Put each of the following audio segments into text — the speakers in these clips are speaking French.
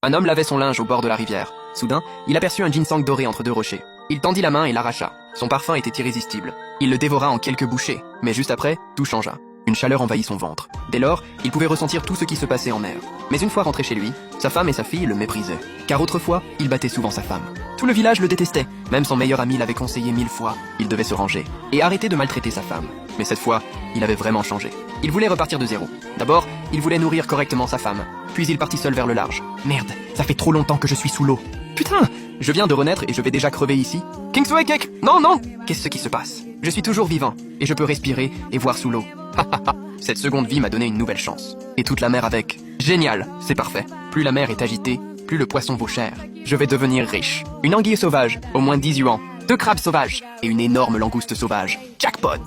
Un homme lavait son linge au bord de la rivière. Soudain, il aperçut un ginseng doré entre deux rochers. Il tendit la main et l'arracha. Son parfum était irrésistible. Il le dévora en quelques bouchées, mais juste après, tout changea. Une chaleur envahit son ventre. Dès lors, il pouvait ressentir tout ce qui se passait en mer. Mais une fois rentré chez lui, sa femme et sa fille le méprisaient. Car autrefois, il battait souvent sa femme. Tout le village le détestait. Même son meilleur ami l'avait conseillé 1000 fois. Il devait se ranger et arrêter de maltraiter sa femme. Mais cette fois, il avait vraiment changé. Il voulait repartir de zéro. D'abord, il voulait nourrir correctement sa femme. Puis il partit seul vers le large. Merde, ça fait trop longtemps que je suis sous l'eau. Putain, je viens de renaître et je vais déjà crever ici. Kingsway Cake, non, non. Qu'est-ce qui se passe? Je suis toujours vivant et je peux respirer et voir sous l'eau. Cette seconde vie m'a donné une nouvelle chance. Et toute la mer avec. Génial, c'est parfait. Plus la mer est agitée, plus le poisson vaut cher. Je vais devenir riche. Une anguille sauvage, au moins 10 yuans. 2 crabes sauvages et une énorme langouste sauvage. Jackpot!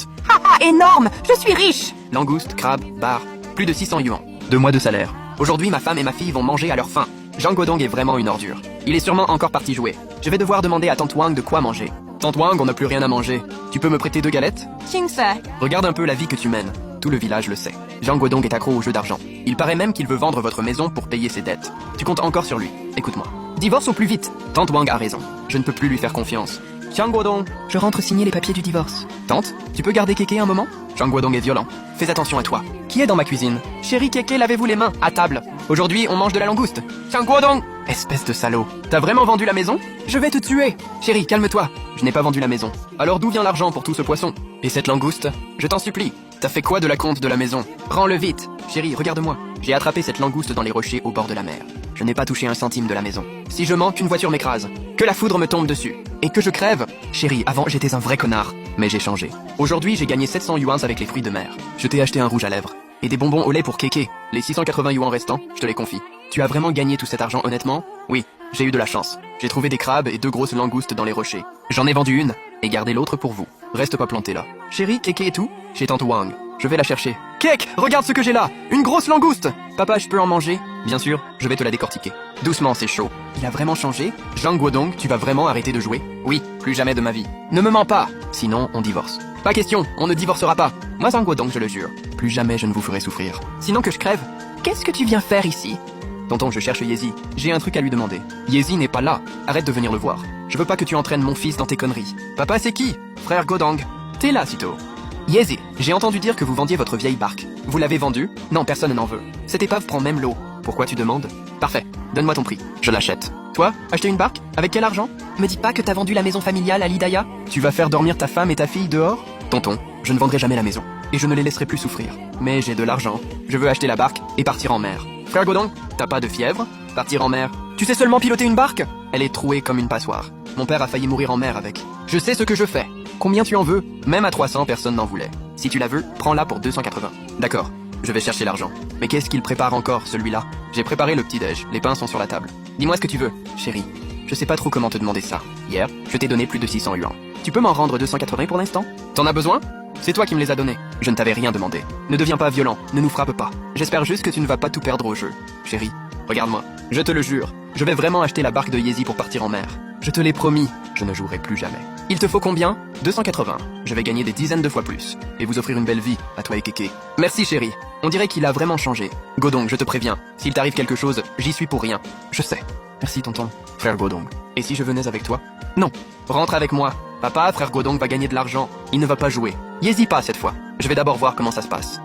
Énorme! Je suis riche! Langouste, crabe, bar, plus de 600 yuans. 2 mois de salaire. Aujourd'hui, ma femme et ma fille vont manger à leur faim. Jean Godong est vraiment une ordure. Il est sûrement encore parti jouer. Je vais devoir demander à Tante Wang de quoi manger. Tante Wang, on n'a plus rien à manger. Tu peux me prêter 2 galettes? Kingsway. Regarde un peu la vie que tu mènes. Tout le village le sait. Jean Godong est accro au jeu d'argent. Il paraît même qu'il veut vendre votre maison pour payer ses dettes. Tu comptes encore sur lui. Écoute-moi. Divorce au plus vite. Tante Wang a raison. Je ne peux plus lui faire confiance. Jean Godong, je rentre signer les papiers du divorce. Tante, tu peux garder Kéké un moment? Jean Godong est violent. Fais attention à toi. Qui est dans ma cuisine? Chérie Kéké, lavez-vous les mains, à table. Aujourd'hui, on mange de la langouste. Jean Godong! Espèce de salaud. T'as vraiment vendu la maison? Je vais te tuer. Chérie, calme-toi. Je n'ai pas vendu la maison. Alors d'où vient l'argent pour tout ce poisson? Et cette langouste? Je t'en supplie. T'as fait quoi de la compte de la maison? Rends-le vite. Chérie, regarde-moi. J'ai attrapé cette langouste dans les rochers au bord de la mer. Je n'ai pas touché un centime de la maison. Si je manque, une voiture m'écrase. Que la foudre me tombe dessus. Et que je crève. Chérie, avant, j'étais un vrai connard. Mais j'ai changé. Aujourd'hui, j'ai gagné 700 yuans avec les fruits de mer. Je t'ai acheté un rouge à lèvres. Et des bonbons au lait pour Kéké. Les 680 yuans restants, je te les confie. Tu as vraiment gagné tout cet argent honnêtement? Oui, j'ai eu de la chance. J'ai trouvé des crabes et 2 grosses langoustes dans les rochers. J'en ai vendu une, et gardé l'autre pour vous. Reste pas planté là. Chérie, Kéké et tout? Chez Tante Wang. Je vais la chercher. Kek, regarde ce que j'ai là! Une grosse langouste! Papa, je peux en manger? Bien sûr, je vais te la décortiquer. Doucement, c'est chaud. Il a vraiment changé? Jean Godong, tu vas vraiment arrêter de jouer? Oui, plus jamais de ma vie. Ne me mens pas! Sinon, on divorce. Pas question, on ne divorcera pas. Moi, Jean Godong, je le jure. Plus jamais je ne vous ferai souffrir. Sinon que je crève? Qu'est-ce que tu viens faire ici? Tonton, je cherche Yezi. J'ai un truc à lui demander. Yezi n'est pas là. Arrête de venir le voir. Je veux pas que tu entraînes mon fils dans tes conneries. Papa, c'est qui? Frère Godong. T'es là, Sito. Yezi, j'ai entendu dire que vous vendiez votre vieille barque. Vous l'avez vendue? Non, personne n'en veut. Cette épave prend même l'eau. Pourquoi tu demandes? Parfait. Donne-moi ton prix. Je l'achète. Toi, acheter une barque? Avec quel argent? Me dis pas que t'as vendu la maison familiale à l'Hidaya? Tu vas faire dormir ta femme et ta fille dehors? Tonton, je ne vendrai jamais la maison. Et je ne les laisserai plus souffrir. Mais j'ai de l'argent. Je veux acheter la barque et partir en mer. Frère Godong, t'as pas de fièvre? Partir en mer? Tu sais seulement piloter une barque? Elle est trouée comme une passoire. Mon père a failli mourir en mer avec. Je sais ce que je fais. Combien tu en veux? Même à 300, personne n'en voulait. Si tu la veux, prends-la pour 280. D'accord, je vais chercher l'argent. Mais qu'est-ce qu'il prépare encore, celui-là? J'ai préparé le petit-déj, les pains sont sur la table. Dis-moi ce que tu veux, chérie. Je sais pas trop comment te demander ça. Hier, je t'ai donné plus de 600 yuans. Tu peux m'en rendre 280 pour l'instant? T'en as besoin? C'est toi qui me les as donnés. Je ne t'avais rien demandé. Ne deviens pas violent, ne nous frappe pas. J'espère juste que tu ne vas pas tout perdre au jeu. Chérie, regarde-moi. Je te le jure, je vais vraiment acheter la barque de Yezi pour partir en mer. Je te l'ai promis, je ne jouerai plus jamais. Il te faut combien? 280. Je vais gagner des dizaines de fois plus. Et vous offrir une belle vie, à toi et Kéké. Merci chérie. On dirait qu'il a vraiment changé. Godong, je te préviens. S'il t'arrive quelque chose, j'y suis pour rien. Je sais. Merci tonton. Frère Godong. Et si je venais avec toi? Non. Rentre avec moi. Papa, frère Godong va gagner de l'argent. Il ne va pas jouer. Yezi pas cette fois. Je vais d'abord voir comment ça se passe.